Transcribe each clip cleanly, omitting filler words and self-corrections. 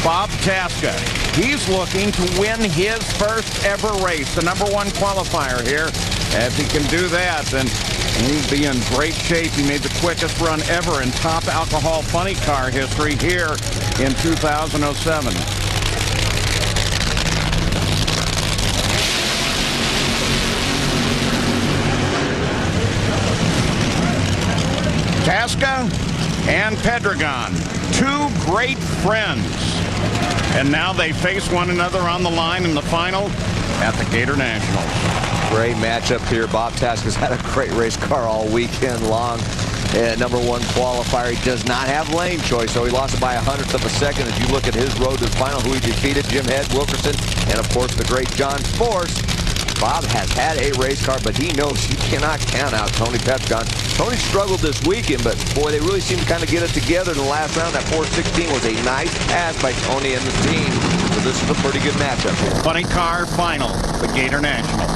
Bob Tasca. He's looking to win his first ever race, the #1 qualifier here. If he can do that, then he'll be in great shape. He made the quickest run ever in top alcohol funny car history here in 2007. Tasca and Pedregon, two great friends. And now they face one another on the line in the final at the Gator Nationals. Great matchup here. Bob Tasca's had a great race car all weekend long. #1 qualifier. He does not have lane choice, so he lost it by 1/100 of a second. As you look at his road to the final, who he defeated, Jim Head, Wilkerson, and of course the great John Force. Bob has had a race car, but he knows you cannot count out Tony Pedregon. Tony struggled this weekend, but boy, they really seem to kind of get it together in the last round. That 416 was a nice pass by Tony and the team. So this is a pretty good matchup here. Funny car final, the Gator Nationals.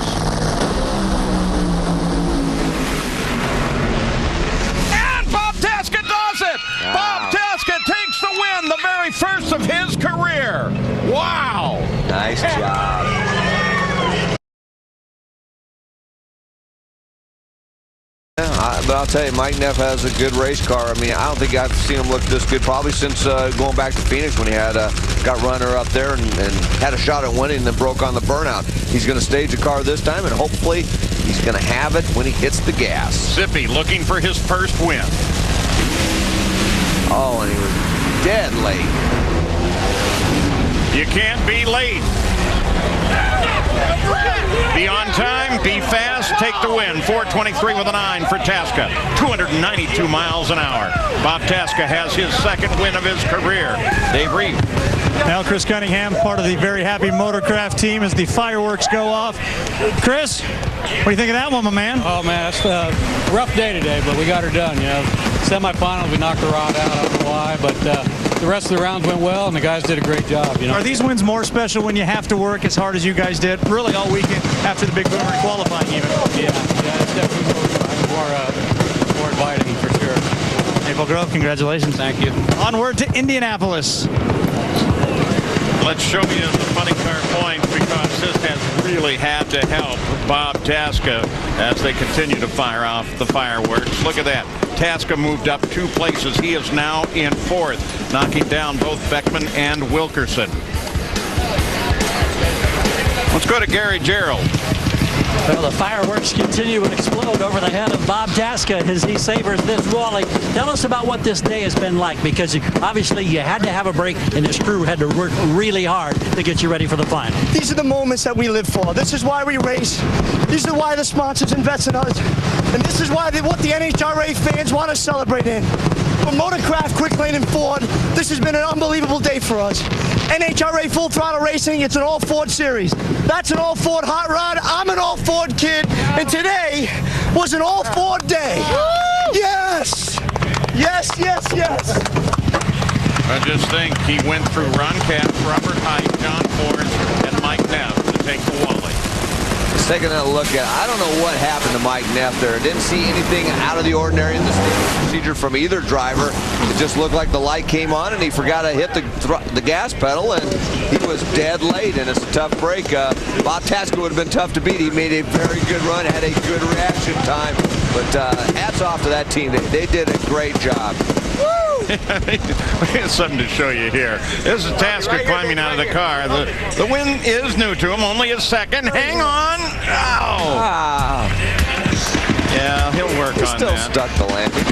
And Bob Tasca does it! Wow. Bob Tasca takes the win, the very first of his career. Wow! Nice job. But I'll tell you, Mike Neff has a good race car. I mean, I don't think I've seen him look this good probably since going back to Phoenix when he had got runner up there and had a shot at winning and then broke on the burnout. He's going to stage the car this time, and hopefully he's going to have it when he hits the gas. Zippy looking for his first win. Oh, and he was dead late. You can't be late. Be on time, be fast, take the win. 4:23 with a 9 for Tasca. 292 miles an hour. Bob Tasca has his second win of his career. Dave Reed. Now Chris Cunningham, part of the very happy Motorcraft team as the fireworks go off. Chris, what do you think of that one, my man? Oh, man, it's a rough day today, but we got her done, you know. Semifinals, we knocked the rod out. I don't know why, but the rest of the rounds went well, and the guys did a great job, you know. Are these wins more special when you have to work as hard as you guys did, really all weekend after the big boomer in qualifying even? Yeah, it's definitely more inviting for sure. Maple Grove, congratulations. Thank you. Onward to Indianapolis. Let's show you the funny car points because this has really had to help Bob Tasca as they continue to fire off the fireworks. Look at that. Tasca moved up 2 places. He is now in 4th, knocking down both Beckman and Wilkerson. Let's go to Gary Gerald. Well, the fireworks continue to explode over the head of Bob Tasca as he savors this rally. Tell us about what this day has been like, because obviously you had to have a break and this crew had to work really hard to get you ready for the final. These are the moments that we live for. This is why we race. These are why the sponsors invest in us. And this is why what the NHRA fans want to celebrate in. For Motorcraft, Quick Lane, and Ford, this has been an unbelievable day for us. NHRA Full Throttle Racing, it's an all-Ford series. That's an all-Ford hot rod. I'm an all-Ford kid. And today was an all-Ford day. Yes! Yes, yes, yes. I just think he went through Ron Capp, Robert Height, John Ford, and Mike Neff to take the Wally. Just taking a look at it, I don't know what happened to Mike Neff there. Didn't see anything out of the ordinary in the safety procedure from either driver. It just looked like the light came on and he forgot to hit the gas pedal, and he was dead late, and it's a tough break. Bob Tasca would have been tough to beat. He made a very good run, had a good reaction time, but hats off to that team. They did a great job. We have something to show you here. This is Tasca climbing out of the car. The win is new to him, only a second. Hang on. Ow. Ah. Yeah, he'll work on Still that. stuck the landing.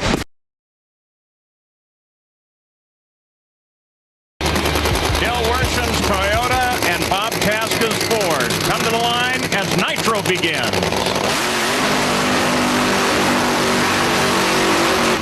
Del Worsham's Toyota and Bob Tasca's Ford come to the line as Nitro begins.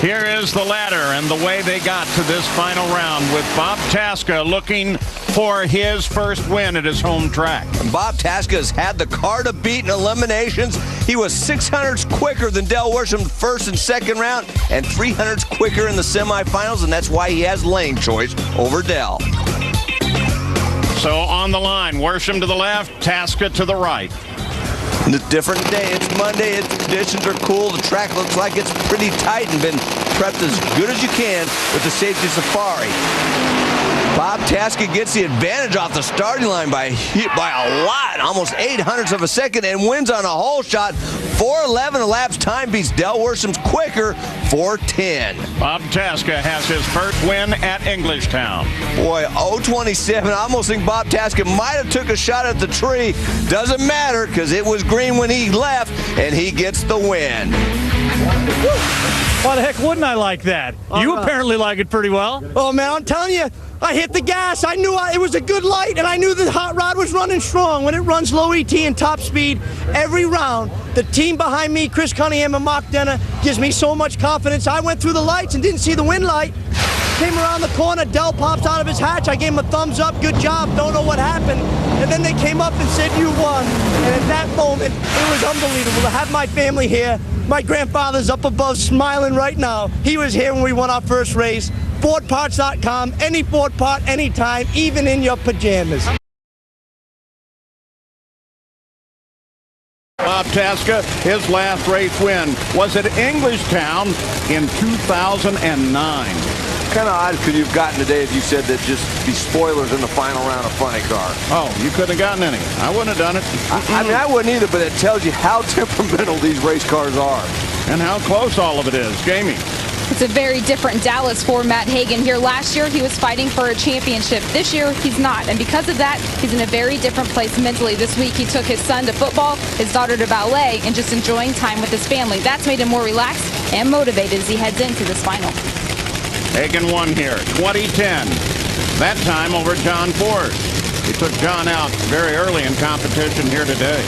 Here is the ladder and the way they got to this final round with Bob Tasca looking for his first win at his home track. Bob Tasca has had the car to beat in eliminations. He was 600ths quicker than Del Worsham first and second round, and 300ths quicker in the semifinals, and that's why he has lane choice over Del. So on the line, Worsham to the left, Tasca to the right. It's a different day. It's Monday. The conditions are cool. The track looks like it's pretty tight and been prepped as good as you can with the safety safari. Bob Tasca gets the advantage off the starting line by a lot, almost 0.08 of a second, and wins on a hole shot. 4:11 elapsed time, beats Del Worsham's quicker 4:10. Bob Tasca has his first win at Englishtown. Boy, 0:27. I almost think Bob Tasca might have took a shot at the tree. Doesn't matter, because it was green when he left, and he gets the win. Why the heck wouldn't I like that? You apparently like it pretty well. Oh, man, I'm telling you, I hit the gas. I knew it was a good light, and I knew the hot rod was running strong. When it runs low ET and top speed every round, the team behind me, Chris Cunningham and Mark Denner, gives me so much confidence. I went through the lights and didn't see the wind light. Came around the corner, Del pops out of his hatch. I gave him a thumbs up, good job, don't know what happened. And then they came up and said, you won. And at that moment, it was unbelievable to have my family here. My grandfather's up above smiling right now. He was here when we won our first race. FordParts.com, any Ford part, anytime, even in your pajamas. Bob Tasca, his last race win was at Englishtown in 2009. Kind of odd could you've gotten today if you said that just be spoilers in the final round of funny car. Oh, you couldn't have gotten any. I wouldn't have done it. I mean, I wouldn't either, but it tells you how temperamental these race cars are. And how close all of it is. Jamie. It's a very different Dallas for Matt Hagan here. Last year, he was fighting for a championship. This year, he's not. And because of that, he's in a very different place mentally. This week, he took his son to football, his daughter to ballet, and just enjoying time with his family. That's made him more relaxed and motivated as he heads into this final. Hagan won here, 2010. That time over John Ford. He took John out very early in competition here today.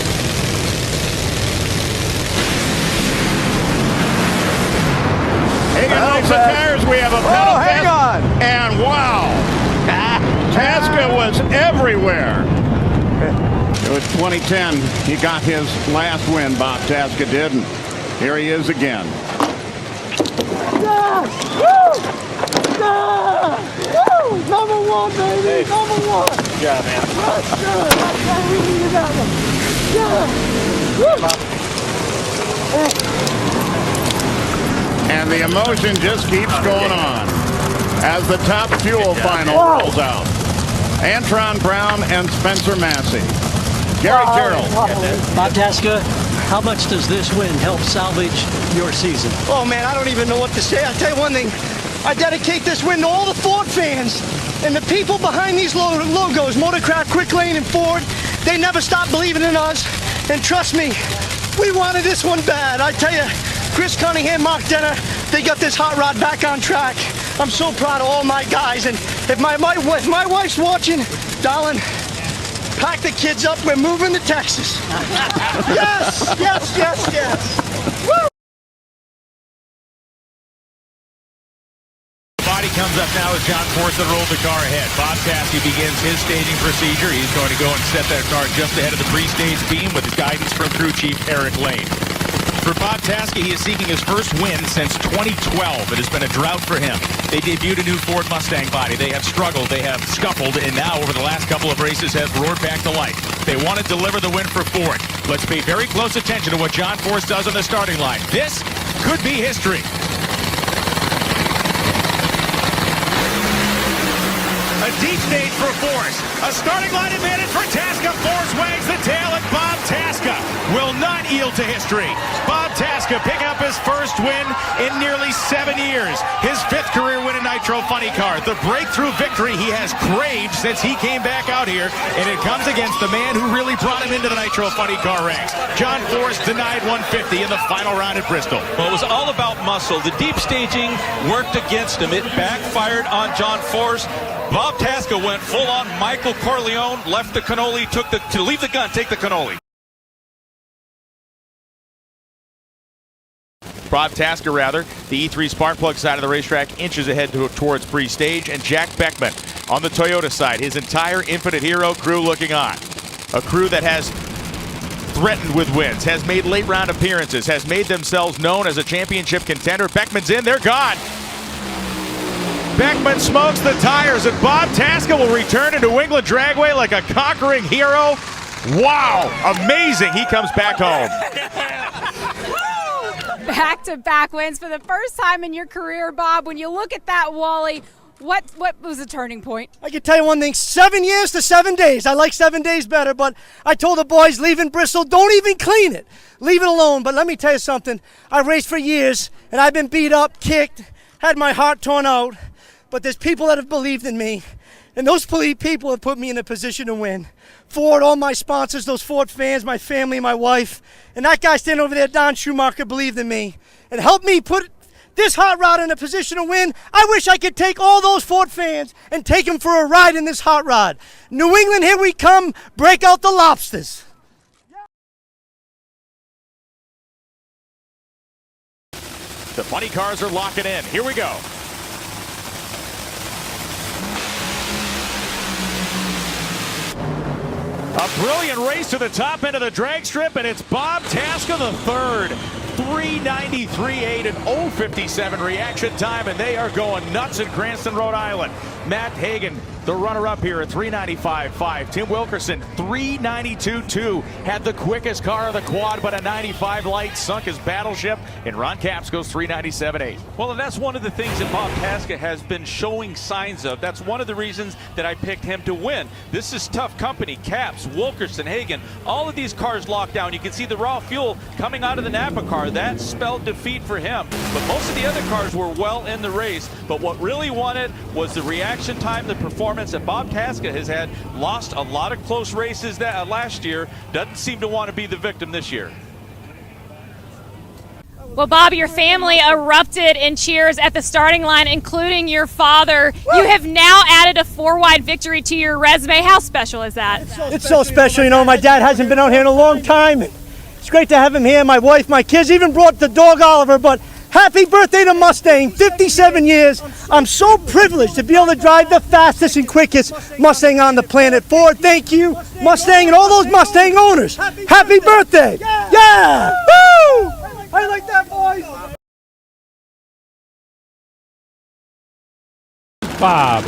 Hagan lights the tires. We have a pedal hang on. And wow, Tasca was everywhere. It was 2010. He got his last win, Bob Tasca did. And here he is again. Number one, baby, number one. Yeah, man. And the emotion just keeps going on as the top fuel final rolls out. Antron Brown and Spencer Massey. Gary Terrell. Bob Tasca, how much does this win help salvage your season? Oh, man, I don't even know what to say. I'll tell you one thing. I dedicate this win to all the Ford fans and the people behind these logos, Motorcraft, Quick Lane, and Ford. They never stopped believing in us. And trust me, we wanted this one bad. I tell you, Chris Cunningham, Mark Denner, they got this hot rod back on track. I'm so proud of all my guys. And if my wife's watching, darling, pack the kids up. We're moving to Texas. Yes, yes, yes, yes. Woo! Comes up now as John Forsythe rolled the car ahead. Bob Tasca begins his staging procedure. He's going to go and set that car just ahead of the pre-stage beam with guidance from crew chief Eric Lane. For Bob Tasca, he is seeking his first win since 2012. It has been a drought for him. They debuted a new Ford Mustang body. They have struggled, they have scuffled, and now over the last couple of races have roared back to life. They want to deliver the win for Ford. Let's pay very close attention to what John Force does on the starting line. This could be history. A deep stage for Force. A starting line advantage for Tasca. Force wags the tail, and Bob Tasca will not yield to history. Bob Tasca picking up his first win in nearly 7 years. His 5th career win in Nitro Funny Car. The breakthrough victory he has craved since he came back out here, and it comes against the man who really brought him into the Nitro Funny Car ranks. John Force denied 150 in the final round at Bristol. Well, it was all about muscle. The deep staging worked against him. It backfired on John Force. Bob Tasca went full-on Michael Corleone, left the cannoli, to leave the gun, take the cannoli. Bob Tasca, rather, the E3 spark plug side of the racetrack inches ahead towards pre-stage, and Jack Beckman on the Toyota side, his entire Infinite Hero crew looking on. A crew that has threatened with wins, has made late round appearances, has made themselves known as a championship contender. Beckman's in, they're gone. Beckman smokes the tires, and Bob Tasca will return into England Dragway like a conquering hero. Wow, amazing. He comes back home. Back-to-back wins for the first time in your career, Bob. When you look at that Wally, What was the turning point? I can tell you one thing, 7 years to 7 days. I like 7 days better, but I told the boys leaving Bristol, don't even clean it. Leave it alone. But let me tell you something. I raced for years, and I've been beat up, kicked, had my heart torn out. But there's people that have believed in me, and those people have put me in a position to win. Ford, all my sponsors, those Ford fans, my family, my wife, and that guy standing over there, Don Schumacher, believed in me and helped me put this hot rod in a position to win. I wish I could take all those Ford fans and take them for a ride in this hot rod. New England, here we come. Break out the lobsters. The funny cars are locking in. Here we go. A brilliant race to the top end of the drag strip, and it's Bob Tasca III. 3:93.8 and 0:57 reaction time, and they are going nuts in Cranston, Rhode Island. Matt Hagan, the runner-up here at 3:95.5. Tim Wilkerson, 3:92.2. Had the quickest car of the quad, but a 95 light sunk his battleship. And Ron Capps goes 3:97.8. Well, and that's one of the things that Bob Tasca has been showing signs of. That's one of the reasons that I picked him to win. This is tough company. Capps, Wilkerson, Hagan, all of these cars locked down. You can see the raw fuel coming out of the Napa car. That spelled defeat for him. But most of the other cars were well in the race. But what really won it was the reaction time, the performance that Bob Tasca has had. Lost a lot of close races that last year. Doesn't seem to want to be the victim this year. Well, Bob, your family erupted in cheers at the starting line, including your father. You have now added a 4-wide victory to your resume. How special is that? It's so special. You know, my dad hasn't been out here in a long time. It's great to have him here. My wife, my kids, even brought the dog Oliver. But happy birthday to Mustang, 57 years. I'm so privileged to be able to drive the fastest and quickest Mustang on the planet. Ford, thank you, Mustang, and all those Mustang owners. Happy birthday. Yeah! Woo! I like that, boys. Bob.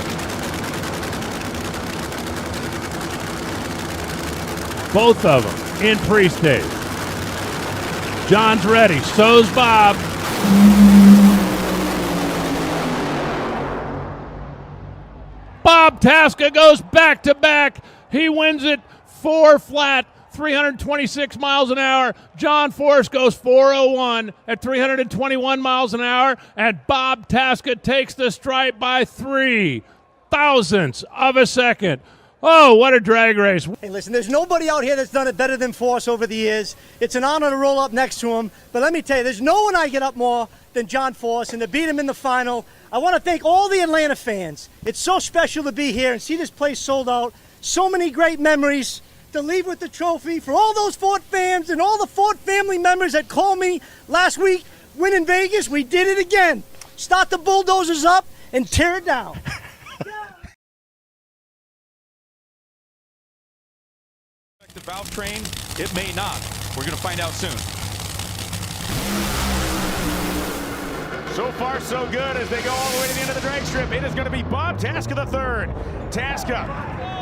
Both of them in pre-stage. John's ready, so's Bob. Bob Tasca goes back to back. He wins it 4 flat, 326 miles an hour. John Force goes 401 at 321 miles an hour. And Bob Tasca takes the stripe by 3 thousandths of a second. Oh, what a drag race. Hey, listen, there's nobody out here that's done it better than Force over the years. It's an honor to roll up next to him. But let me tell you, there's no one I get up more than John Force, and to beat him in the final. I want to thank all the Atlanta fans. It's so special to be here and see this place sold out. So many great memories to leave with the trophy for all those Ford fans and all the Ford family members that called me last week. Win in Vegas, we did it again. Start the bulldozers up and tear it down. The valve train, it may not. We're going to find out soon. So far, so good as they go all the way to the end of the drag strip. It is going to be Bob Tasca III. Tasca,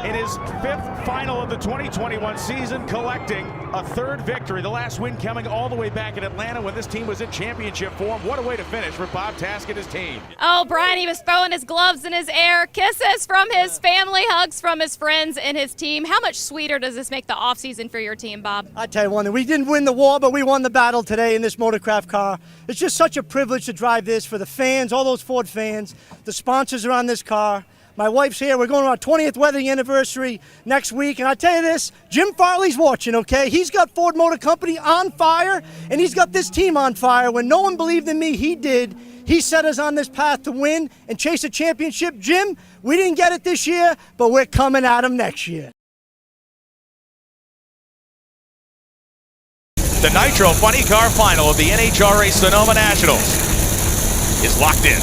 in his 5th final of the 2021 season, collecting a 3rd victory. The last win coming all the way back in Atlanta when this team was in championship form. What a way to finish for Bob Tasca and his team. Oh, Brian, he was throwing his gloves in his air. Kisses from his family, hugs from his friends and his team. How much sweeter does this make the offseason for your team, Bob? I tell you one thing, we didn't win the war, but we won the battle today in this Motorcraft car. It's just such a privilege to drive this for the fans, all those Ford fans. The sponsors are on this car. My wife's here. We're going to our 20th wedding anniversary next week. And I tell you this, Jim Farley's watching, okay? He's got Ford Motor Company on fire, and he's got this team on fire. When no one believed in me, he did. He set us on this path to win and chase a championship. Jim, we didn't get it this year, but we're coming at him next year. The Nitro Funny Car Final of the NHRA Sonoma Nationals is locked in.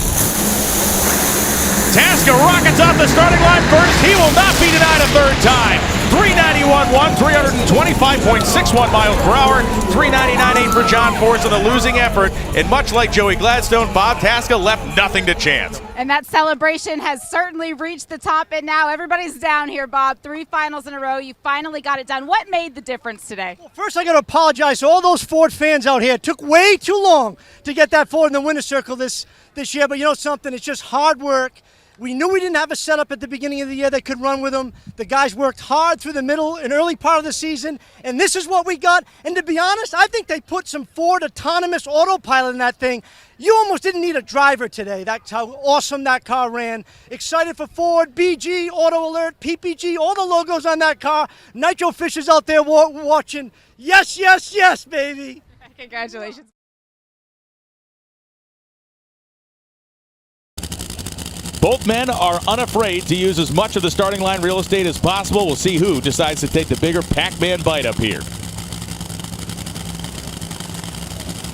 Tasca rockets off the starting line first. He will not be denied a 3rd time. 391.1, 325.61 miles per hour, 399.8 for John Force in a losing effort. And much like Joey Gladstone, Bob Tasca left nothing to chance. And that celebration has certainly reached the top, and now everybody's down here, Bob. 3 finals in a row. You finally got it done. What made the difference today? Well, first, I got to apologize to all those Ford fans out here. It took way too long to get that Ford in the winner's circle this year, but you know something? It's just hard work. We knew we didn't have a setup at the beginning of the year that could run with them. The guys worked hard through the middle and early part of the season, and this is what we got. And to be honest, I think they put some Ford autonomous autopilot in that thing. You almost didn't need a driver today. That's how awesome that car ran. Excited for Ford, BG, Auto Alert, PPG, all the logos on that car. Nitro Fishers out there watching. Yes, yes, yes, baby. Congratulations. Both men are unafraid to use as much of the starting line real estate as possible. We'll see who decides to take the bigger Pac-Man bite up here.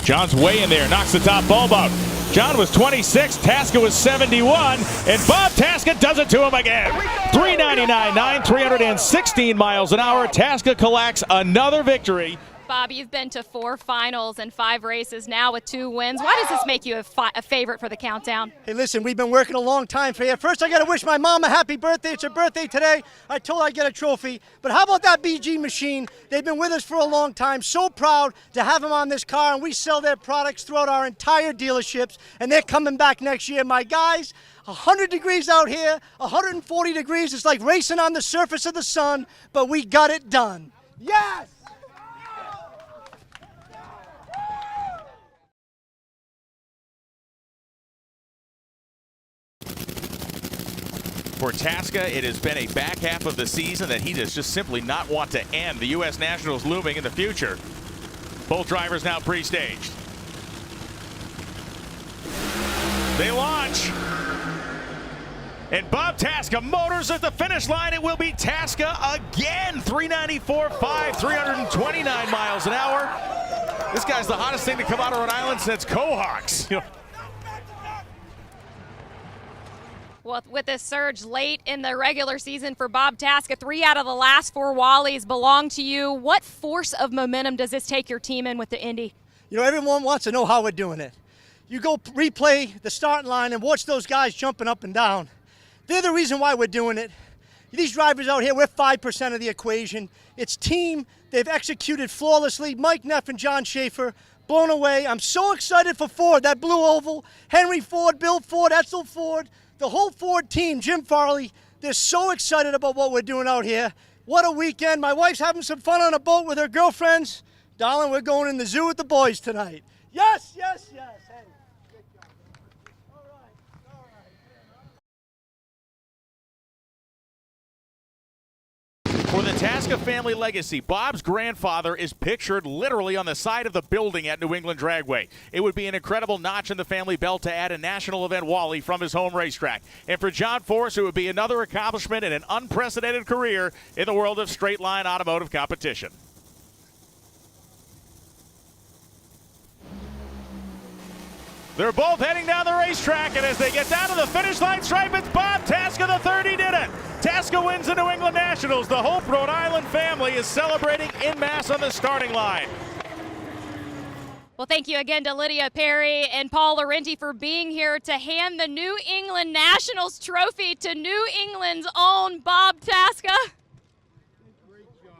John's way in there, knocks the top bulb out. John was 26, Tasca was 71, and Bob Tasca does it to him again. 399.9, 316 miles an hour. Tasca collects another victory. Bob, you've been to 4 finals and 5 races now with 2 wins. Why does this make you a favorite for the countdown? Hey, listen, we've been working a long time for you. First, I got to wish my mom a happy birthday. It's her birthday today. I told her I'd get a trophy. But how about that BG machine? They've been with us for a long time. So proud to have them on this car, and we sell their products throughout our entire dealerships, and they're coming back next year. My guys, 100 degrees out here, 140 degrees. It's like racing on the surface of the sun, but we got it done. Yes! For Tasca, it has been a back half of the season that he does just simply not want to end. The U.S. Nationals looming in the future. Both drivers now pre-staged. They launch. And Bob Tasca motors at the finish line. It will be Tasca again. 394.5, 329 miles an hour. This guy's the hottest thing to come out of Rhode Island since Cohawks. Well, with this surge late in the regular season for Bob Tasca, 3 out of the last 4 Wallies belong to you. What force of momentum does this take your team in with the Indy? You know, everyone wants to know how we're doing it. You go replay the starting line and watch those guys jumping up and down. They're the reason why we're doing it. These drivers out here, we're 5% of the equation. It's team. They've executed flawlessly. Mike Neff and John Schaefer, blown away. I'm so excited for Ford, that blue oval. Henry Ford, Bill Ford, Etzel Ford. The whole Ford team, Jim Farley, they're so excited about what we're doing out here. What a weekend. My wife's having some fun on a boat with her girlfriends. Darling, we're going in the zoo with the boys tonight. Yes, yes, yes. Hey, good job. All right, all right. For the Tasca family legacy, Bob's grandfather is pictured literally on the side of the building at New England Dragway. It would be an incredible notch in the family belt to add a national event Wally from his home racetrack. And for John Force, it would be another accomplishment in an unprecedented career in the world of straight-line automotive competition. They're both heading down the racetrack, and as they get down to the finish line stripe, it's Bob Tasca III. He did it. Tasca wins the New England Nationals. The whole Rhode Island family is celebrating en masse on the starting line. Well, thank you again to Lydia Perry and Paul Laurenti for being here to hand the New England Nationals trophy to New England's own Bob Tasca. Great job.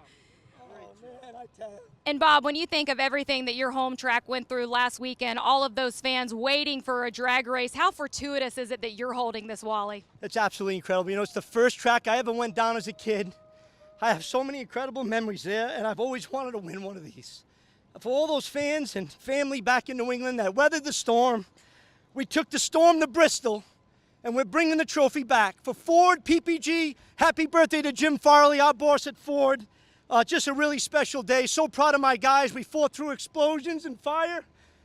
Oh, man, I tell you. And Bob, when you think of everything that your home track went through last weekend, all of those fans waiting for a drag race, how fortuitous is it that you're holding this Wally? It's absolutely incredible. You know, it's the first track I ever went down as a kid. I have so many incredible memories there, and I've always wanted to win one of these. For all those fans and family back in New England that weathered the storm, we took the storm to Bristol, and we're bringing the trophy back. For Ford, PPG, happy birthday to Jim Farley, our boss at Ford. Just a really special day. So proud of my guys. We fought through explosions and fire.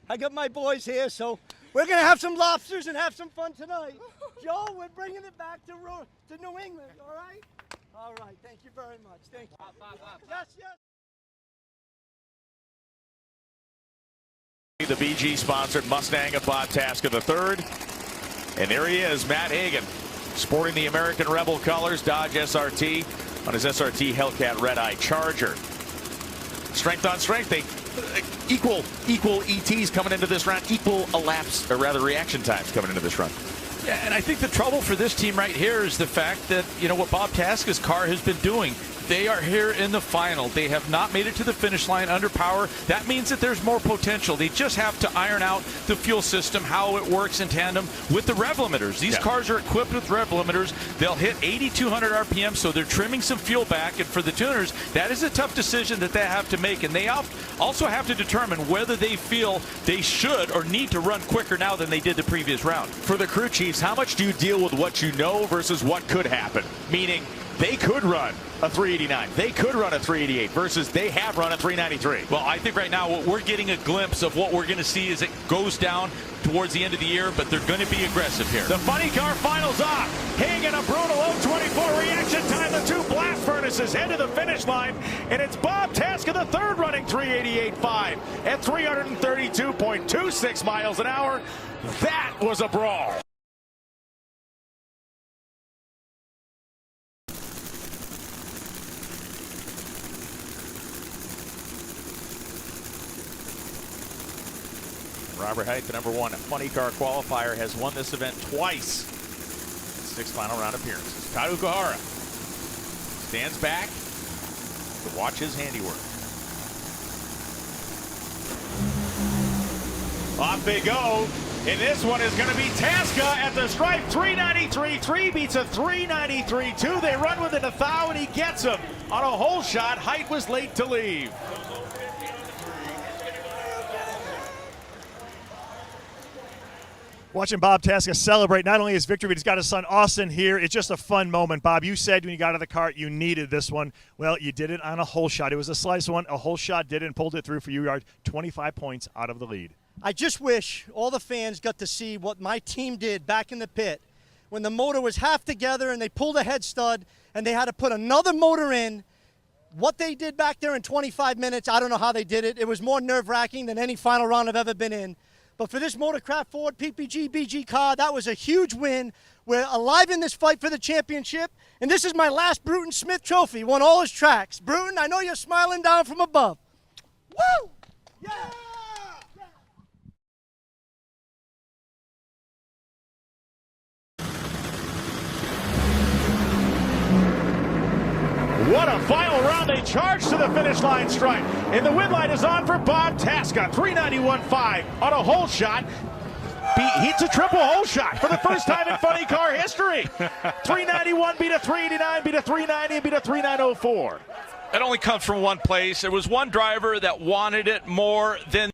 I got my boys here, so we're going to have some lobsters and have some fun tonight. Joe, we're bringing it back to New England, all right? All right, thank you very much. Thank you. Yes, yes. The BG-sponsored Mustang of Bob Tasca III. And there he is, Matt Hagan, sporting the American Rebel colors, Dodge SRT, on his SRT Hellcat Red-Eye Charger. Strength on strength, they equal ETs coming into this round, equal elapsed, or rather reaction times coming into this run. Yeah, and I think the trouble for this team right here is the fact that, you know, what Bob Tasca's car has been doing, They are here in the final. They have not made it to the finish line under power. That means that there's more potential. They just have to iron out the fuel system, how it works in tandem with the rev limiters. These cars are equipped with rev limiters. They'll hit 8,200 RPM, so they're trimming some fuel back. And for the tuners, that is a tough decision that they have to make. And they also have to determine whether they feel they should or need to run quicker now than they did the previous round. For the crew chiefs, how much do you deal with what you know versus what could happen? Meaning, they could run a 389. They could run a 388 versus they have run a 393. Well, I think right now what we're getting a glimpse of what we're going to see as it goes down towards the end of the year, but they're going to be aggressive here. The funny car finals off. Hagan, a brutal 0.24 reaction time. The two blast furnaces head to the finish line, and it's Bob Tasca III running 388.5 at 332.26 miles an hour. That was a brawl. Robert Height, the #1 funny car qualifier, has won this event twice. 6 final round appearances. Kyle Ukahara stands back to watch his handiwork. Off they go. And this one is going to be Tasca at the stripe. 393.3 beats a 393.2. They run within a thou, and he gets him on a hole shot. Height was late to leave. Watching Bob Tasca celebrate not only his victory, but he's got his son Austin here. It's just a fun moment. Bob, you said when you got out of the cart you needed this one. Well, you did it on a hole shot. It was a slice one. A hole shot did it and pulled it through for you. You are 25 points out of the lead. I just wish all the fans got to see what my team did back in the pit when the motor was half together and they pulled a head stud and they had to put another motor in. What they did back there in 25 minutes, I don't know how they did it. It was more nerve-wracking than any final round I've ever been in. But for this Motorcraft Ford PPG BG car, that was a huge win. We're alive in this fight for the championship. And this is my last Bruton Smith trophy, won all his tracks. Bruton, I know you're smiling down from above. Woo! Yeah! What a final round. They charge to the finish line stripe. And the win light is on for Bob Tasca. 391.5 on a hole shot. He's a triple hole shot for the first time in funny car history. 391 beat a 389, beat a 390, beat a 3904. It only comes from one place. There was one driver that wanted it more than